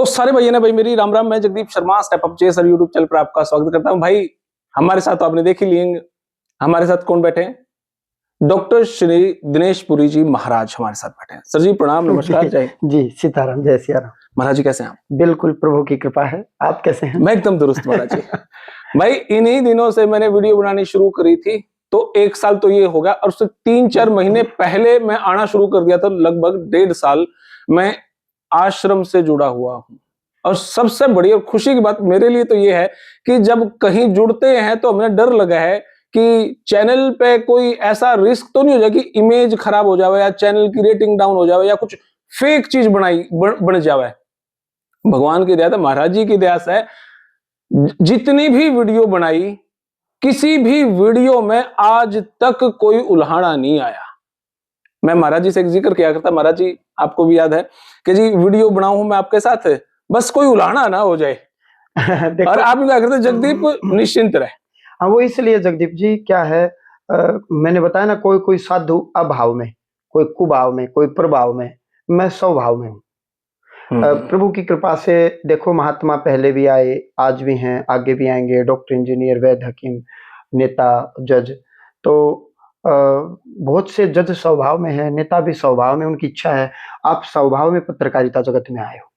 तो सारे भैया ने भाई मेरी राम राम। मैं Jagdeep Sharma step up sir YouTube channel पर आपका स्वागत करता हूं। भाई हमारे साथ तो आपने देख ही लिए, हमारे साथ कौन बैठे हैं? डॉक्टर श्री दिनेश पुरी जी महाराज हमारे साथ बैठे हैं। सर जी प्रणाम, नमस्कार, जय। जी सीताराम, जय सिया राम। महाराज जी कैसे हैं आप? बिल्कुल प्रभु की कृपा है। आप कैसे हैं? मैं एकदम दुरुस्त महाराज जी। भाई इन्हीं दिनों से मैंने वीडियो बनानी शुरू करी थी, तो 1 साल तो ये हो गया, और उससे 3-4 महीने पहले मैं आना शुरू कर दिया था। लगभग 1.5 साल मैं आश्रम से जुड़ा हुआ हूं। और सबसे बड़ी और खुशी की बात मेरे लिए तो ये है कि जब कहीं जुड़ते हैं तो हमें डर लगा है कि चैनल पे कोई ऐसा रिस्क तो नहीं हो जाए कि इमेज खराब हो जाए, या चैनल की रेटिंग डाउन हो जाए, या कुछ फेक चीज बन जाए। भगवान की दया से, महाराज जी की दया से जितनी भी वीडियो बनाई, किसी भी वीडियो में आज तक कोई उल्हाड़ा नहीं आया। मैं महाराज जी से एक जिक्र किया करता, महाराज जी आपको भी याद है कि जी वीडियो बनाऊं हूं मैं आपके साथ, बस कोई उल्हाड़ा ना हो जाए। और आप क्या करते, जगदीप निश्चिंत रहे। हाँ, वो इसलिए जगदीप जी क्या है, मैंने बताया ना, कोई कोई साधु अभाव में, कोई कुभाव में, कोई प्रभाव में, मैं स्वभाव में हूँ। प्रभु की कृपा से देखो, महात्मा पहले भी आए, आज भी हैं, आगे भी आएंगे। डॉक्टर, इंजीनियर, वैद्य, हकीम, नेता, जज। तो बहुत से जज स्वभाव में है, नेता भी स्वभाव में, उनकी इच्छा है। आप स्वभाव में पत्रकारिता जगत में आए हो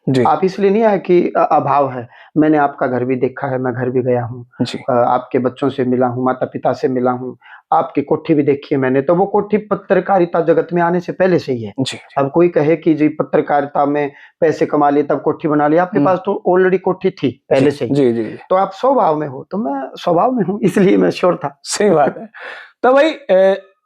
जी। आप इसलिए नहीं आए कि अभाव है। मैंने आपका घर भी देखा है, मैं घर भी गया हूँ, आपके बच्चों से मिला हूँ, माता पिता से मिला हूँ, आपकी कोठी भी देखी है मैंने। तो वो कोठी पत्रकारिता जगत में आने से पहले से ही है। जी। अब कोई कहे कि जी पत्रकारिता में पैसे कमा लिए तब कोठी बना ली, आपके पास तो ऑलरेडी कोठी थी पहले से ही। जी जी। तो आप स्वभाव में हो, तो मैं स्वभाव में हूँ, इसलिए मैं श्योर था। सही बात है। तो भाई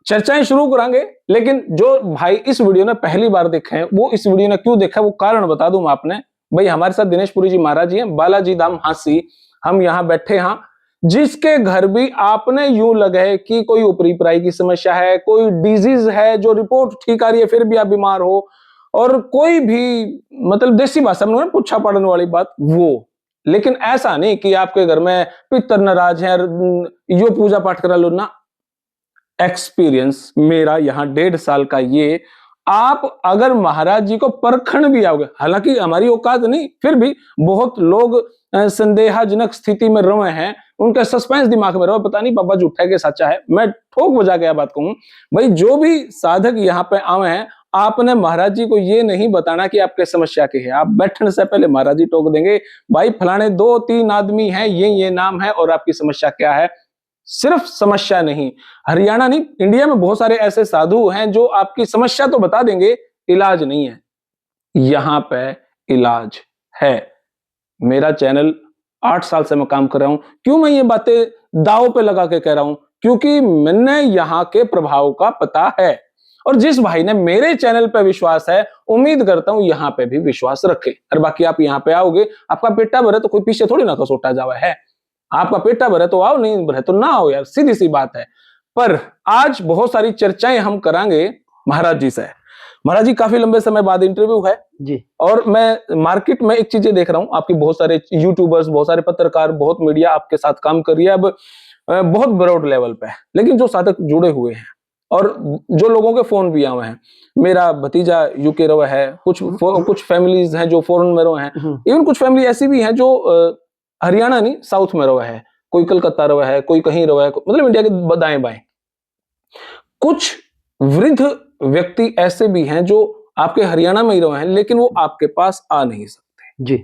चर्चाएं शुरू करेंगे, लेकिन जो भाई इस वीडियो ने पहली बार देखा है, वो इस वीडियो ने क्यों देखा, वो कारण बता दूं आपने। भाई हमारे साथ दिनेश पुरी जी महाराज जी हैं, बालाजी धाम हांसी। हम यहाँ बैठे हैं, जिसके घर भी आपने यूं लगे कि कोई ऊपरी पराई की समस्या है, कोई डिजीज है जो रिपोर्ट ठीक आ रही है फिर भी आप बीमार हो, और कोई भी मतलब देसी भाषा में पूछा पड़ने वाली बात वो। लेकिन ऐसा नहीं कि आपके घर में पितर नाराज है, यो पूजा पाठ करा लो ना। एक्सपीरियंस मेरा यहाँ 1.5 साल का ये, आप अगर महाराज जी को परखण भी आओगे, हालांकि हमारी औकात नहीं, फिर भी बहुत लोग संदेहजनक स्थिति में रहे हैं, उनका सस्पेंस दिमाग में रहो, पता नहीं बाबा झूठा है कि सच्चा है। मैं ठोक बजा के बात कहूं, भाई जो भी साधक यहाँ पे आए हैं, आपने महाराज जी को ये नहीं बताना कि आपके समस्या की है। आप बैठने से पहले महाराज जी टोक देंगे, भाई फलाने 2-3 आदमी हैं, ये नाम है, और आपकी समस्या क्या है। सिर्फ समस्या नहीं, हरियाणा नहीं, इंडिया में बहुत सारे ऐसे साधु हैं जो आपकी समस्या तो बता देंगे, इलाज नहीं है। यहां पे इलाज है। मेरा चैनल 8 साल से मैं काम कर रहा हूं। क्यों मैं ये बातें दांव पे लगा के कह रहा हूं? क्योंकि मैंने यहां के प्रभाव का पता है, और जिस भाई ने मेरे चैनल पे विश्वास है, उम्मीद करता हूं यहां पे भी विश्वास रखे। और बाकी आप यहां पे आओगे, आपका पेटा भरे तो कोई पीछे थोड़ी ना कसोटा जावा है। आपका पेटा भरे तो आओ, नहीं भरे तो ना आओ यार, सीधी सी बात है। पर आज बहुत सारी चर्चाएं हम करांगे महाराज जी से। महाराज जी काफी लंबे समय बाद इंटरव्यू है जी, और मैं मार्केट में एक चीजें देख रहा हूं, आपकी बहुत सारे यूट्यूबर्स, बहुत सारे पत्रकार, बहुत मीडिया आपके साथ काम कर रही है अब बहुत ब्रॉड लेवल पे। लेकिन जो साधक जुड़े हुए हैं और जो लोगों के फोन भी आए हैं, मेरा भतीजा यूके रहा है, कुछ फैमिलीज हैं जो फॉरेन में रहे हैं, इवन कुछ फैमिली ऐसी भी हैं जो हरियाणा नहीं साउथ में रहा है, कोई कलकत्ता रहा है, कोई कहीं रहा है, मतलब इंडिया के दाएं बाएं। कुछ वृद्ध व्यक्ति ऐसे भी हैं जो आपके हरियाणा में ही रहे हैं, लेकिन वो आपके पास आ नहीं सकते जी।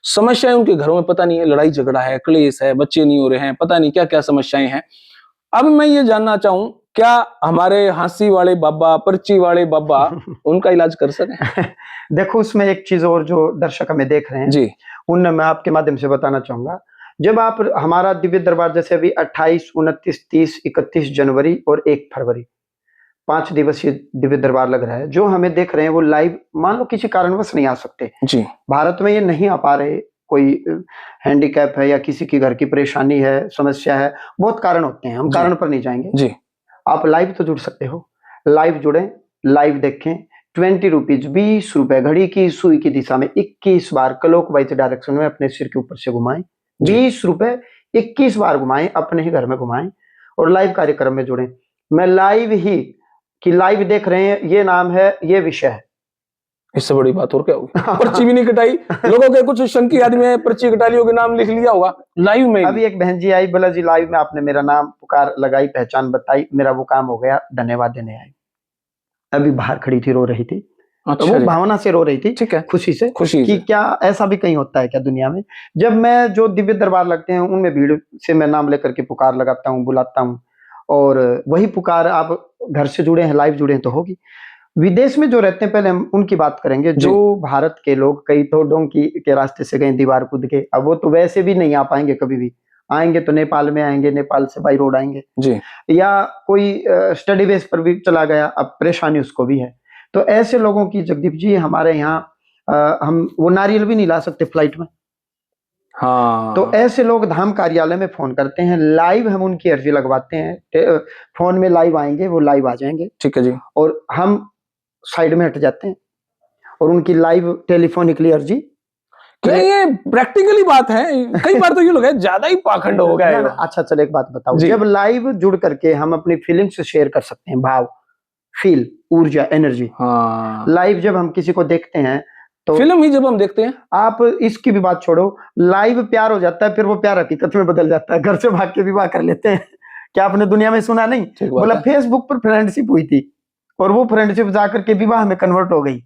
समस्याएं उनके घरों में पता नहीं है, लड़ाई झगड़ा है, क्लेश है, बच्चे नहीं हो रहे हैं, पता नहीं क्या क्या समस्याएं हैं। अब मैं ये जानना चाहूं, क्या हमारे हंसी वाले बाबा, पर्ची वाले बाबा उनका इलाज कर सकें? देखो, उसमें एक चीज और जो दर्शक हमें देख रहे हैं जी, उन्हें मैं आपके माध्यम से बताना चाहूंगा। जब आप हमारा दिव्य दरबार, जैसे अभी 28, 29, 30, 31 जनवरी और 1 फरवरी 5 दिवसीय दिव्य दरबार लग रहा है, जो हमें देख रहे हैं वो लाइव, मान लो किसी कारणवश नहीं आ सकते जी, भारत में, ये नहीं आ पा रहे, कोई हैंडीकैप है या किसी की घर की परेशानी है, समस्या है, बहुत कारण होते हैं, हम कारण पर नहीं जाएंगे। जी, आप लाइव तो जुड़ सकते हो, लाइव जुड़ें, लाइव देखें। 20 रुपीज, 20 रुपए, घड़ी की सुई की दिशा में 21 बार क्लॉकवाइज डायरेक्शन में अपने सिर के ऊपर से घुमाएं। 20 रुपए 21 बार घुमाएं, अपने ही घर में घुमाएं और लाइव कार्यक्रम में जुड़ें। मैं लाइव ही कि लाइव देख रहे हैं, ये नाम है, ये विषय है, इससे बड़ी बात और क्या होगी। पर्ची भी नहीं कटाई, लोगों के कुछ शंकी आदमी है, पर्ची कटा ली होगी, नाम लिख लिया होगा लाइव में। अभी एक बहन जी आई, बोला जी लाइव में आपने मेरा नाम पुकार लगाई, पहचान बताई, मेरा वो काम हो गया, धन्यवाद देने आई। अभी बाहर खड़ी थी, रो रही थी। तो अच्छा वो जी, भावना से रो रही थी, ठीक है, खुशी से, खुशी कि से। क्या ऐसा भी कहीं होता है क्या दुनिया में। जब मैं जो दिव्य दरबार लगते हैं उनमें भीड़ से मैं नाम लेकर के पुकार लगाता हूँ, बुलाता हूँ, और वही पुकार आप घर से जुड़े हैं, लाइव जुड़े हैं तो होगी। विदेश में जो रहते हैं, पहले हम उनकी बात करेंगे। जी। जो भारत के लोग कई तो डोंकी के रास्ते से गए, दीवार कूद के, अब वो तो वैसे भी नहीं आ पाएंगे, कभी भी आएंगे तो नेपाल में आएंगे, नेपाल से बाई रोड आएंगे, जी, या कोई स्टडी बेस पर भी चला गया, अब परेशानी उसको भी है। तो ऐसे लोगों की जगदीप जी हमारे यहाँ हम वो नारियल भी नहीं ला सकते फ्लाइट में। तो हाँ, ऐसे लोग धाम कार्यालय में फोन करते हैं, लाइव हम उनकी अर्जी लगवाते हैं, फोन में लाइव आएंगे, वो लाइव आ जाएंगे, ठीक है जी। और हम साइड में हट जाते हैं और उनकी लाइव टेलीफोनिकली अर्जी। क्या ये प्रैक्टिकली बात है? कई बार तो यूं लगा ज्यादा ही पाखंड हो गया ना, है ना, वो। अच्छा चलो एक बात बताओ, जी। जब लाइव जुड़ करके हम अपनी फीलिंग्स शेयर कर सकते हैं, भाव, फील, ऊर्जा, एनर्जी, हाँ, लाइव जब हम किसी को देखते हैं तो फिल्म ही जब हम देखते हैं, आप इसकी भी बात छोड़ो, लाइव प्यार हो जाता है, फिर वो प्यार हकीकत में बदल जाता है, घर से भाग के विवाह कर लेते हैं। क्या आपने दुनिया में सुना नहीं? ठीक बात बोला है। फेसबुक पर फ्रेंडशिप हुई थी और वो फ्रेंडशिप जाकर के विवाह में कन्वर्ट हो गई।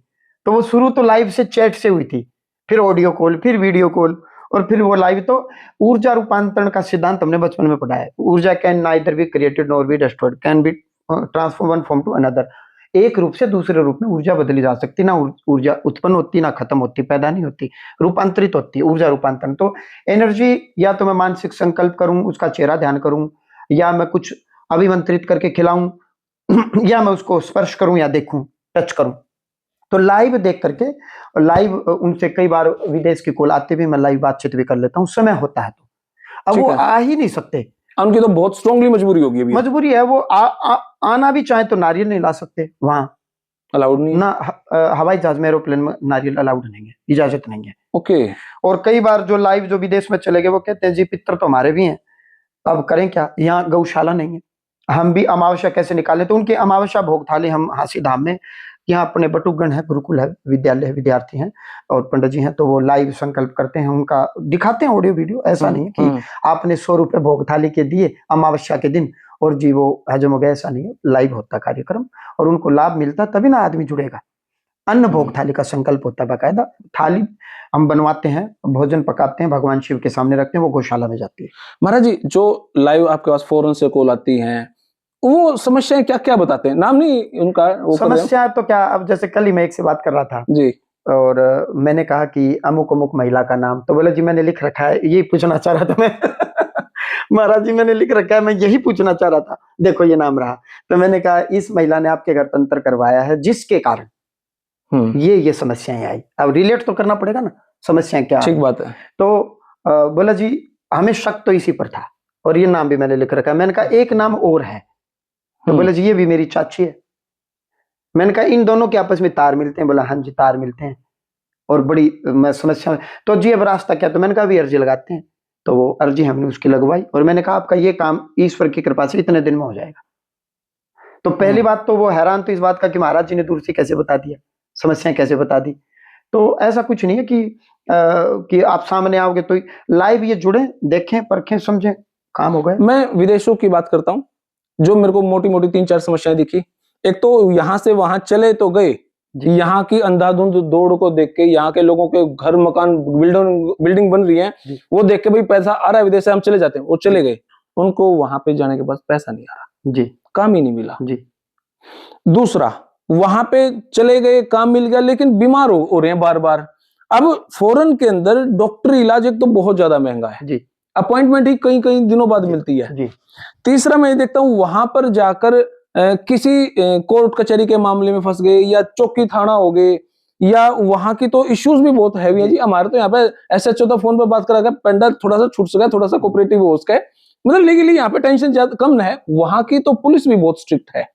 तो वो शुरू तो लाइव से, चैट से हुई थी, फिर ऑडियो कॉल, फिर वीडियो कॉल, और फिर वो लाइव। तो ऊर्जा रूपांतरण का सिद्धांत हमने बचपन में पढ़ा है। ऊर्जा can neither be created nor be destroyed, can be transform one form to another. एक रूप से दूसरे रूप में ऊर्जा बदली जा सकती, ना ऊर्जा उत्पन्न होती, ना खत्म होती, पैदा नहीं होती, रूपांतरित होती। ऊर्जा रूपांतरण तो एनर्जी, या तो मैं मानसिक संकल्प करूं, उसका चेहरा ध्यान करूं, या मैं कुछ अभिमंत्रित करके खिलाऊं, या मैं उसको स्पर्श करूं या देखूं, टच करूं। तो लाइव देख करके, और लाइव उनसे कई बार विदेश की कॉल आते भी, मैं लाइव बातचीत भी कर लेता हूं, समय होता है तो। अब ठीक वो है। आ ही नहीं सकते, उनकी तो बहुत स्ट्रांगली मजबूरी होगी अभी, मजबूरी है। वो आना भी चाहे तो नारियल नहीं ला सकते वहां, अलाउड नहीं है। ना हवाई जहाज में, एरोप्लेन में नारियल अलाउड नहीं है, इजाजत नहीं है। ओके। और कई बार जो लाइव जो विदेश में चले गए, वो कहते हैं जी पितर तो हमारे भी हैं, अब करें क्या, यहाँ गौशाला नहीं है, हम भी अमावस्या कैसे निकालें। तो उनकी अमावस्या भोग थाली हम हासी धाम में, यहाँ अपने बटुकगण है, गुरुकुल है, विद्यालय है, विद्यार्थी हैं और पंडित जी हैं, तो वो लाइव संकल्प करते हैं, उनका दिखाते हैं ऑडियो वीडियो। ऐसा नहीं है कि आपने 100 रुपए भोग थाली के दिए अमावस्या के दिन और जी वो हजम हो गया, ऐसा नहीं है। लाइव होता कार्यक्रम और उनको लाभ मिलता, तभी ना आदमी जुड़ेगा। अन्न भोग थाली का संकल्प होता है, बाकायदा थाली हम बनवाते हैं, भोजन पकाते हैं, भगवान शिव के सामने रखते हैं, वो गौशाला में जाती है। महाराज जी, जो लाइव आपके पास फॉरेन से कॉल आती हैं, वो समस्याएं क्या क्या बताते हैं? नाम नहीं उनका वो कर रहे हैं। समस्या तो क्या, अब जैसे कल ही मैं एक से बात कर रहा था जी, और मैंने कहा कि अमुक अमुक महिला का नाम, तो बोले जी मैंने लिख रखा है, यही पूछना चाह रहा था मैं। महाराज जी मैंने लिख रखा है, मैं यही पूछना चाह रहा था, देखो ये नाम रहा। तो मैंने कहा इस महिला ने आपके घर तंत्र करवाया है, जिसके कारण ये समस्याएं आई। अब रिलेट तो करना पड़ेगा ना, समस्याएं क्या। ठीक बात है। तो बोला जी हमें शक तो इसी पर था और ये नाम भी मैंने लिख रखा है। मैंने कहा एक नाम और है, तो बोले जी ये भी मेरी चाची है। मैंने कहा इन दोनों के आपस में तार मिलते हैं? बोला हाँ जी तार मिलते हैं, और बड़ी मैं समस्या में। तो जी अब रास्ता क्या? तो मैंने कहा अभी अर्जी लगाते हैं। तो वो अर्जी हमने उसकी लगवाई और मैंने कहा आपका ये काम ईश्वर की कृपा से इतने दिन में हो जाएगा। तो पहली बात तो वो हैरान तो इस बात का कि महाराज जी ने दूर से कैसे बता दिया, समस्याएं कैसे बता दी। तो ऐसा कुछ नहीं है कि आप सामने आओगे तो लाइव ये जुड़े, देखें, परखें, समझें, काम हो गए। मैं विदेशों की बात करता हूँ, जो मेरे को मोटी मोटी 3-4 समस्याएं दिखी। एक तो यहाँ से वहां चले तो गए, यहाँ की अंधाधुंध दौड़ को देख के, यहाँ के लोगों के घर मकान बिल्डिंग बन रही है, वो देख के भाई पैसा आ रहा है विदेश से, हम चले जाते हैं। वो चले गए, उनको वहां पे जाने के बाद पैसा नहीं आ रहा जी, काम ही नहीं मिला जी। दूसरा, वहां पे चले गए, काम मिल गया, लेकिन बीमार हो रहे हैं बार बार। अब फॉरेन के अंदर डॉक्टरी इलाज एक तो बहुत ज्यादा महंगा है जी, अपॉइंटमेंट ही कई कई दिनों बाद मिलती है जी। तीसरा, मैं देखता हूं वहां पर जाकर किसी कोर्ट कचहरी के मामले में फंस गए, या चौकी थाना हो गए, या वहां की तो इश्यूज भी बहुत हैवी है जी। हमारे तो यहाँ पे एसएचओ तो फोन पर बात करा गया, पेंडा थोड़ा सा छूट सका, थोड़ा सा कोऑपरेटिव हो उसका, मतलब लीगली यहाँ पे टेंशन ज्यादा कम है। वहां की तो पुलिस भी बहुत स्ट्रिक्ट है।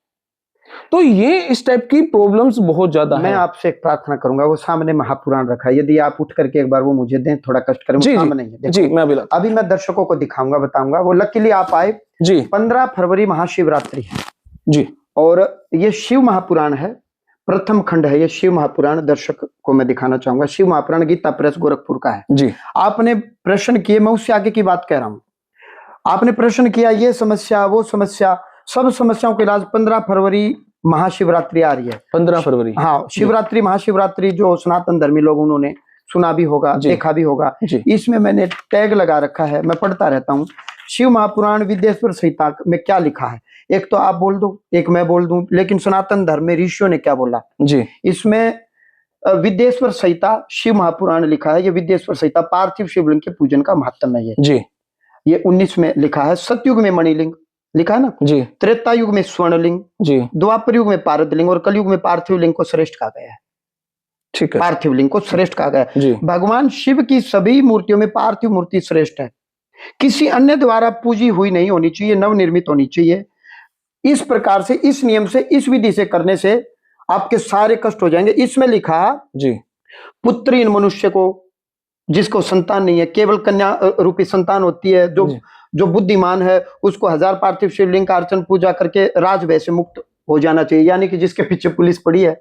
तो ये इस टाइप की प्रॉब्लम्स बहुत ज्यादा मैं है। आपसे एक प्रार्थना करूंगा, वो सामने महापुराण रखा है, यदि आप उठ करके एक बार वो मुझे दें, थोड़ा कष्ट करें, जी काम जी, नहीं है। जी मैं अभी मैं दर्शकों को दिखाऊंगा, बताऊंगा। वो लकीली आप आए जी 15 फरवरी महाशिवरात्रि है जी, और ये शिव महापुराण है। प्रथम खंड है ये, शिव महापुराण। दर्शक को मैं दिखाना चाहूंगा, शिव महापुराण गीता प्रेस गोरखपुर का है जी। आपने प्रश्न किए, मैं उससे आगे की बात कह रहा हूं। आपने प्रश्न किया ये समस्या वो समस्या, सब समस्याओं का इलाज 15 फरवरी महाशिवरात्रि आ रही है। 15 फरवरी। हाँ, शिवरात्रि महाशिवरात्रि जो सनातन धर्मी लोग उन्होंने सुना भी होगा, जी। देखा भी होगा। जी। इसमें मैंने टैग लगा रखा है, मैं पढ़ता रहता हूँ। शिव महापुराण विद्येश्वर संहिता में क्या लिखा है, एक तो आप बोल दो, एक मैं बोल दूं, लेकिन सनातन धर्म में ऋषियों ने क्या बोला जी। इसमें विद्येश्वर संहिता शिव महापुराण लिखा है। ये विद्येश्वर संहिता पार्थिव शिवलिंग के पूजन का महत्व है। जी। ये 19 में लिखा है। सतयुग में मणिलिंग लिखा है ना जी। त्रेता युग में स्वर्णलिंग जी। द्वापर युग में पारदलिंग और कलयुग में पार्थिव लिंग को श्रेष्ठ कहा गया है। ठीक है। पार्थिव लिंग को श्रेष्ठ कहा गया है। जी। भगवान शिव की सभी मूर्तियों में पार्थिव मूर्ति श्रेष्ठ है, किसी अन्य द्वारा पूजी हुई नहीं होनी चाहिए, नवनिर्मित होनी चाहिए। इस प्रकार से, इस नियम से, इस विधि से करने से आपके सारे कष्ट हो जाएंगे। इसमें लिखा जी। पुत्रीन मनुष्य को, जिसको संतान नहीं है, केवल कन्या रूपी संतान होती है, जो बुद्धिमान है, उसको 1000 पार्थिव शिवलिंग का अर्चन पूजा करके राजभय से मुक्त हो जाना चाहिए। यानी कि जिसके पीछे पुलिस पड़ी है,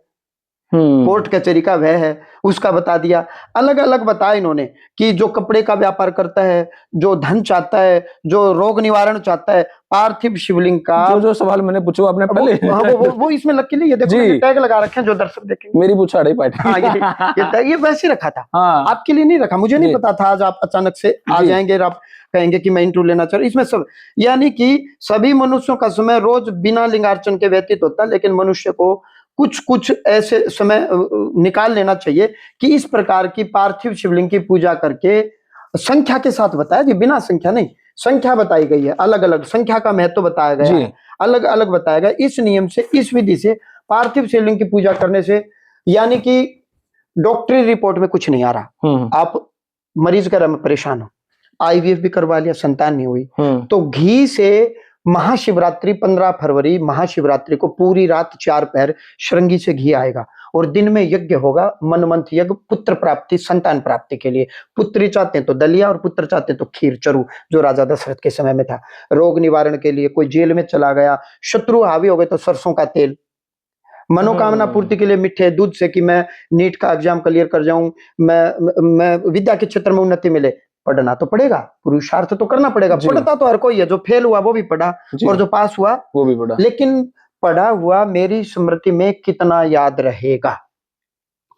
कोर्ट कचहरी का भय है, उसका बता दिया। अलग अलग बताया इन्होंने कि जो कपड़े का व्यापार करता है, जो धन चाहता है, जो रोग निवारण चाहता है, पार्थिव शिवलिंग का जो सवाल मैंने पूछा आपने पहले वो इसमें लकीली ये देखो, मैंने टैग लगा रखे हैं, जो दर्शक देखेंगे। मेरी पूछा पार्टी। हाँ, ये वैसे रखा था। हाँ। आपके लिए नहीं रखा, मुझे नहीं पता था आज आप अचानक से आ जाएंगे और आप कहेंगे कि मैं इंटरव्यू लेना चाह रहा हूं। इसमें सब, यानी कि सभी मनुष्यों का समय रोज बिना लिंगार्चन के व्यतीत होता है, लेकिन मनुष्य को कुछ कुछ ऐसे समय निकाल लेना चाहिए कि इस प्रकार की पार्थिव शिवलिंग की पूजा करके, संख्या के साथ बताया जी, बिना संख्या नहीं, संख्या बताई गई है, अलग अलग संख्या का महत्व बताया गया है, अलग अलग बताया गया। इस नियम से, इस विधि से पार्थिव शिवलिंग की पूजा करने से, यानी कि डॉक्टरी रिपोर्ट में कुछ नहीं आ रहा, आप मरीज कह रहा मैं परेशान हूं, IVF भी करवा लिया, संतान नहीं हुई, तो घी से महाशिवरात्रि 15 फरवरी महाशिवरात्रि को पूरी रात 4 पहर श्रृंगी से घी आएगा और दिन में यज्ञ होगा, मनमंथ यज्ञ, पुत्र प्राप्ति, संतान प्राप्ति के लिए। पुत्री चाहते हैं तो दलिया और पुत्र चाहते हैं तो खीर, चरू, जो राजा दशरथ के समय में था। रोग निवारण के लिए, कोई जेल में चला गया, शत्रु हावी हो गए तो सरसों का तेल। मनोकामना पूर्ति के लिए मीठे दूध से, कि मैं नीट का एग्जाम क्लियर कर जाऊं, मैं विद्या के क्षेत्र में उन्नति मिले, पढ़ना तो पड़ेगा, पुरुषार्थ तो करना पड़ेगा। पढ़ता तो हर कोई है, जो फेल हुआ वो भी पढ़ा और जो पास हुआ वो भी पढ़ा, लेकिन पढ़ा हुआ मेरी स्मृति में कितना याद रहेगा।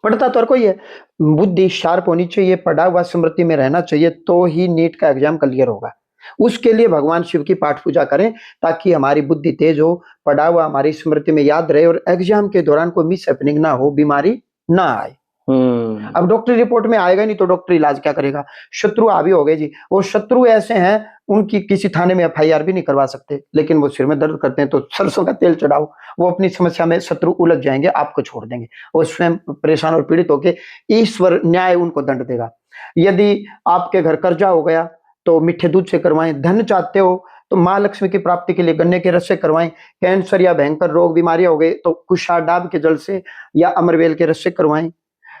पढ़ता तो हर कोई है, बुद्धि शार्प होनी चाहिए, पढ़ा हुआ स्मृति में रहना चाहिए, तो ही नीट का एग्जाम क्लियर होगा। उसके लिए भगवान शिव की पाठ पूजा करें, ताकि हमारी बुद्धि तेज हो, पढ़ा हुआ हमारी स्मृति में याद रहे और एग्जाम के दौरान कोई मिस हैपनिंग ना हो, बीमारी ना आए। अब डॉक्टरी रिपोर्ट में आएगा नहीं तो डॉक्टर इलाज क्या करेगा। शत्रु हावी हो गए जी, वो शत्रु ऐसे हैं, उनकी किसी थाने में FIR भी नहीं करवा सकते, लेकिन वो सिर में दर्द करते हैं तो सरसों का तेल चढ़ाओ, वो अपनी समस्या में शत्रु उलझ जाएंगे, आपको छोड़ देंगे, वो स्वयं परेशान और पीड़ित होकर ईश्वर न्याय उनको दंड देगा। यदि आपके घर कर्जा हो गया तो मीठे दूध से करवाएं। धन चाहते हो तो माँ लक्ष्मी की प्राप्ति के लिए गन्ने के रस से करवाएं। कैंसर या भयंकर रोग बीमारियां हो गई तो कुशा डाब के जल से या अमरवेल के रस से करवाएं।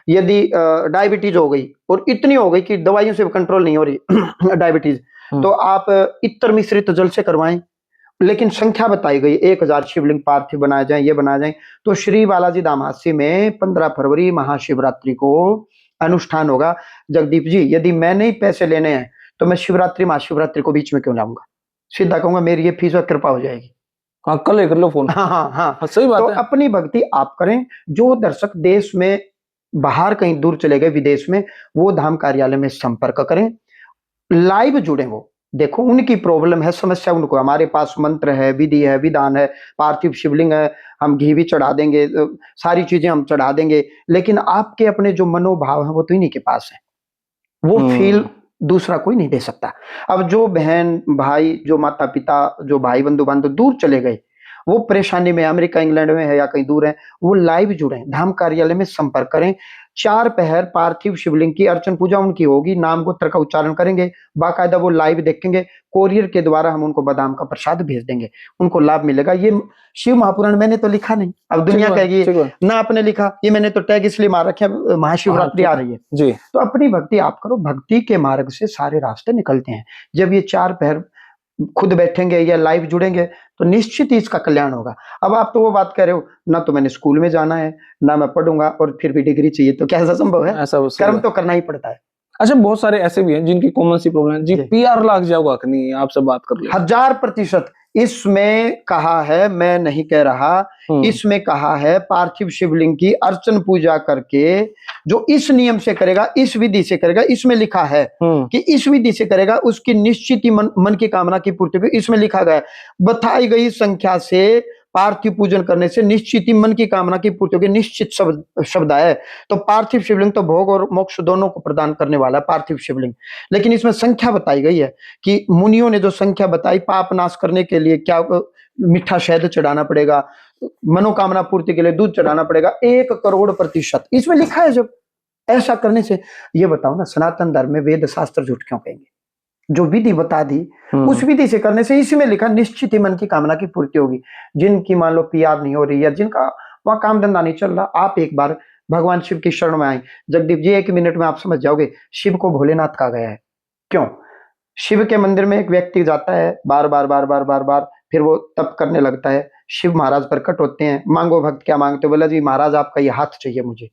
यदि डायबिटीज हो गई और इतनी हो गई कि दवाइयों से कंट्रोल नहीं हो रही डायबिटीज, तो आप इत्र मिश्रित जल से करवाएं। लेकिन संख्या बताई गई 1000 शिवलिंग पार्थिव बनाए जाएं, ये बनाए जाएं। तो श्री बालाजी दामासी में 15 फरवरी महाशिवरात्रि को अनुष्ठान होगा। जगदीप जी, यदि मैंने ही पैसे लेने हैं तो मैं शिवरात्रि महाशिवरात्रि को बीच में क्यों लाऊंगा, सीधा कहूंगा मेरी ये फीस और कृपा हो जाएगी। हाँ, कल कर लो फोन। हाँ, सही बात तो है। अपनी भक्ति आप करें। जो दर्शक देश में बाहर कहीं दूर चले गए, विदेश में, वो धाम कार्यालय में संपर्क करें, लाइव जुड़े। वो देखो उनकी प्रॉब्लम है, समस्या उनको, हमारे पास मंत्र है, विधि है, विधान है, पार्थिव शिवलिंग है, हम घी भी चढ़ा देंगे, सारी चीजें हम चढ़ा देंगे, लेकिन आपके अपने जो मनोभाव है वो तो इन्हीं के पास है, वो फील दूसरा कोई नहीं दे सकता। अब जो बहन भाई, जो माता पिता, जो भाई बंधु बांधव दूर चले गए, वो परेशानी में, अमेरिका इंग्लैंड में है या कहीं दूर है, वो लाइव जुड़े, धाम कार्यालय में संपर्क करें। 4 पहर पार्थिव शिवलिंग की अर्चन पूजा उनकी होगी, नाम गोत्र का उच्चारण करेंगे, बाकायदा वो लाइव देखेंगे, कोरियर के द्वारा हम उनको बादाम का प्रसाद भेज देंगे, उनको लाभ मिलेगा। ये शिव महापुराण मैंने तो लिखा नहीं, अब दुनिया कहेगी ना आपने लिखा, ये मैंने तो टैग इसलिए मार रखे, महाशिवरात्रि आ रही है जी, तो अपनी भक्ति आप करो, भक्ति के मार्ग से सारे रास्ते निकलते हैं। जब ये 4 पहर खुद बैठेंगे या लाइव जुड़ेंगे तो निश्चित ही इसका कल्याण होगा। अब आप तो वो बात कह रहे हो, ना तो मैंने स्कूल में जाना है, ना मैं पढ़ूंगा और फिर भी डिग्री चाहिए, तो क्या ऐसा संभव है? ऐसा वो सही कर्म बात। तो करना ही पड़ता है। अच्छा, बहुत सारे ऐसे भी हैं जिनकी कॉमन सी प्रॉब्लम है जी, जी। पीआर लाग जाओगा कि नहीं, आपसे बात कर ले। 1000% इसमें कहा है, मैं नहीं कह रहा, इसमें कहा है पार्थिव शिवलिंग की अर्चन पूजा करके जो इस नियम से करेगा, इस विधि से करेगा, इसमें लिखा है कि इस विधि से करेगा उसकी निश्चित ही मन की कामना की पूर्ति होगी। इसमें लिखा गया है, बताई गई संख्या से पार्थिव पूजन करने से निश्चित ही मन की कामना की पूर्ति होगी। निश्चित शब्द है, तो पार्थिव शिवलिंग तो भोग और मोक्ष दोनों को प्रदान करने वाला है पार्थिव शिवलिंग। लेकिन इसमें संख्या बताई गई है कि मुनियों ने जो संख्या बताई, पाप नाश करने के लिए क्या मीठा शहद चढ़ाना पड़ेगा, मनोकामना पूर्ति के लिए दूध चढ़ाना पड़ेगा, 1,00,00,000%। इसमें लिखा है। जब ऐसा करने से, ये बताओ ना, सनातन धर्म में वेद शास्त्र झूठ क्यों कहेंगे? जो विधि बता दी उस विधि से करने से, इसी में लिखा निश्चित ही मन की कामना की पूर्ति होगी। जिनकी मान लो पीआर नहीं हो रही है, जिनका वहां काम धंधा नहीं चल रहा, आप एक बार भगवान शिव की शरण में आए। जगदीप जी, 1 मिनट में आप समझ जाओगे शिव को भोलेनाथ कहा गया है। क्यों? शिव के मंदिर में एक व्यक्ति जाता है, बार बार बार बार बार बार, फिर वो तप करने लगता है। शिव महाराज प्रकट होते हैं, मांगो भक्त क्या मांगते हो? बोला जी महाराज आपका ये हाथ चाहिए मुझे।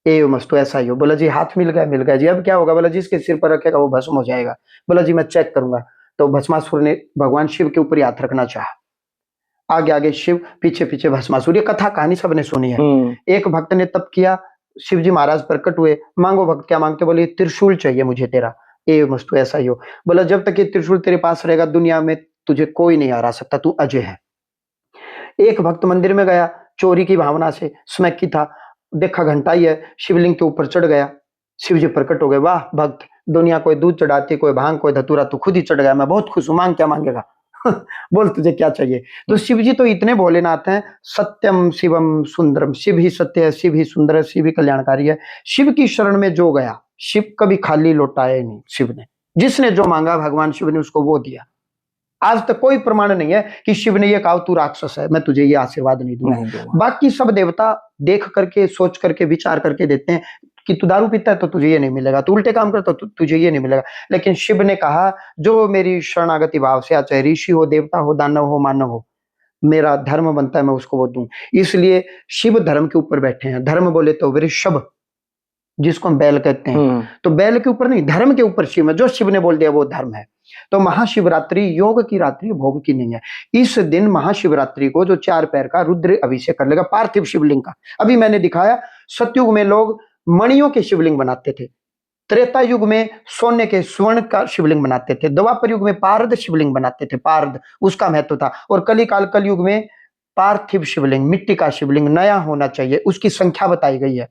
मस्तु ऐसा ही हो। बोला जी हाथ मिल गया जी, अब क्या होगा? बोला जी इसके सिर पर रखेगा वो भस्म हो जाएगा। बोला जी मैं चेक करूंगा। तो भस्मासुर ने भगवान शिव के ऊपर ही हाथ रखना चाहा। आगे आगे शिव, पीछे पीछे भस्मासुर। ये कथा कहानी सबने सुनी है। एक भक्त ने तप किया, शिव जी महाराज प्रकट हुए, मांगो भक्त क्या मांगते? बोले त्रिशूल चाहिए मुझे तेरा। मस्तु ऐसा ही हो। बोला जब तक ये त्रिशूल तेरे पास रहेगा दुनिया में तुझे कोई नहीं हरा सकता, तू अजय है। एक भक्त मंदिर में गया, चोरी की भावना से, स्मैक की था, देखा घंटा ही है, शिवलिंग के ऊपर चढ़ गया। शिव जी प्रकट हो गए, वाह भक्त, दुनिया कोई दूध चढ़ाती, कोई भांग, कोई धतूरा, तू खुद ही चढ़ गया, मैं बहुत खुश हूं, मांग क्या मांगेगा? बोल तुझे क्या चाहिए? तो शिव जी तो इतने भोलेनाथ हैं, सत्यम शिवम सुंदरम, शिव ही सत्य है, शिव ही सुंदर है, शिव ही कल्याणकारी है। शिव की शरण में जो गया, शिव कभी खाली लौटाया नहीं। शिव ने जिसने जो मांगा भगवान शिव ने उसको वो दिया। आज तक कोई प्रमाण नहीं है कि शिव ने ये कहा तू राक्षस है, मैं तुझे ये आशीर्वाद नहीं दूंगा। बाकी सब देवता देख करके, सोच करके, विचार करके देते हैं कि तू दारू पीता है तो तुझे ये नहीं मिलेगा, तू उल्टे काम करता तो तुझे ये नहीं मिलेगा। लेकिन शिव ने कहा जो मेरी शरणागति भाव से, चाहे ऋषि हो, देवता हो, दानव हो, मानव हो, मेरा धर्म बनता है मैं उसको वो दूं। इसलिए शिव धर्म के ऊपर बैठे हैं। धर्म बोले तो वृषभ, जिसको हम बैल कहते हैं, तो बैल के ऊपर नहीं, धर्म के ऊपर शिव है। जो शिव ने बोल दिया वो धर्म है। तो महाशिवरात्रि योग की रात्रि, भोग की नहीं है। इस दिन महाशिवरात्रि को जो 4 पैर का रुद्र अभिषेक कर लेगा पार्थिव शिवलिंग का। अभी मैंने दिखाया, सतयुग में लोग मणियों के शिवलिंग बनाते थे, त्रेता युग में सोने के, स्वर्ण का शिवलिंग बनाते थे, द्वापर युग में पारद शिवलिंग बनाते थे, पारद उसका महत्व था, और कलयुग में पार्थिव शिवलिंग, मिट्टी का शिवलिंग नया होना चाहिए, उसकी संख्या बताई गई है।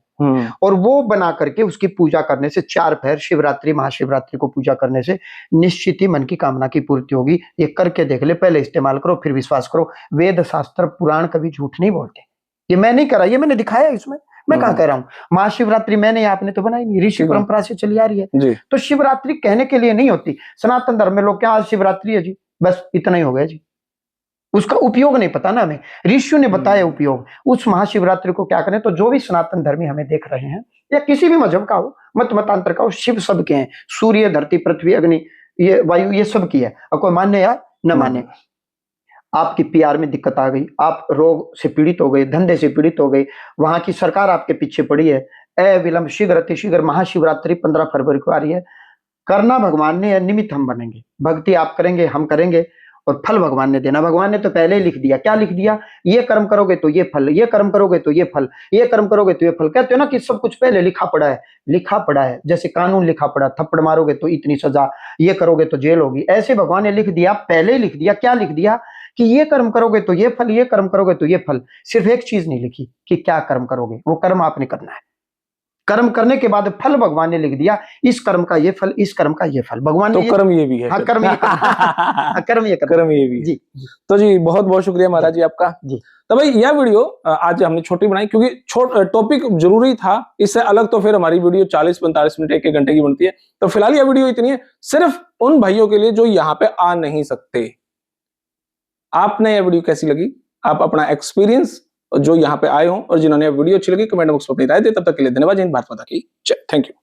और वो बना करके उसकी पूजा करने से 4 पैर शिवरात्रि, महाशिवरात्रि को पूजा करने से निश्चित ही मन की कामना की पूर्ति होगी। ये करके देख ले, पहले इस्तेमाल करो फिर विश्वास करो। वेद शास्त्र पुराण कभी झूठ नहीं बोलते। ये मैं नहीं करा, ये मैंने दिखाया इसमें, मैं कहाँ कह रहा हूँ। महाशिवरात्रि मैंने, आपने तो बनाई नहीं, ऋषि परंपरा से चली आ रही है। तो शिवरात्रि कहने के लिए नहीं होती। सनातन धर्म में लोग क्या आज शिवरात्रि है जी, बस इतना ही हो गया जी, उसका उपयोग नहीं पता ना हमें। ऋषियों ने बताया उपयोग। उस महाशिवरात्रि को क्या करें? तो जो भी सनातन धर्मी हमें देख रहे हैं, या किसी भी मजहब का हो, मतांतर का हो, शिव सबके हैं। सूर्य, धरती, पृथ्वी, अग्नि, ये वायु, ये सब की है। और कोई माने या न माने, आपकी पीआर में दिक्कत आ गई, आप रोग से पीड़ित हो गए, धंधे से पीड़ित हो गए, वहां की सरकार आपके पीछे पड़ी है, अविलंब शीघ्र अतिशीघ्र महाशिवरात्रि 15 फरवरी को आ रही है। करना भगवान ने, या निमित्त हम बनेंगे। भक्ति आप करेंगे, हम करेंगे, और फल भगवान ने देना। भगवान ने तो पहले ही लिख दिया। क्या लिख दिया? ये कर्म करोगे तो ये फल, ये कर्म करोगे तो ये फल, ये कर्म करोगे तो ये फल। कहते हो ना कि सब कुछ पहले लिखा पड़ा है। लिखा पड़ा है, जैसे कानून लिखा पड़ा, थप्पड़ मारोगे तो इतनी सजा, ये करोगे तो जेल होगी। ऐसे भगवान ने लिख दिया, पहले ही लिख दिया। क्या लिख दिया? कि ये कर्म करोगे तो ये फल, ये कर्म करोगे तो ये फल। सिर्फ एक चीज नहीं लिखी कि क्या कर्म करोगे, वो कर्म आपने करना है। कर्म करने के बाद फल भगवान ने लिख दिया, इस कर्म का ये फल, इस कर्म का ये फल। भगवान तो ने कर्म ये भी है। हाँ, कर्म ये कर्म ये भी जी। तो जी बहुत बहुत शुक्रिया महाराज जी आपका जी। तो भाई यह वीडियो आज हमने छोटी बनाई क्योंकि टॉपिक जरूरी था। इससे अलग तो फिर हमारी वीडियो 40-45 मिनट 1 घंटे की बनती है। तो फिलहाल यह वीडियो इतनी है, सिर्फ उन भाइयों के लिए जो यहाँ पे आ नहीं सकते। आपने यह वीडियो कैसी लगी? आप अपना एक्सपीरियंस जो यहाँ पे आए हो और जिन्होंने वीडियो अच्छी लगी कमेंट बॉक्स में अपनी राय दे। तब तक के लिए धन्यवाद। जय हिंद, भारत माता की जय। Thank you.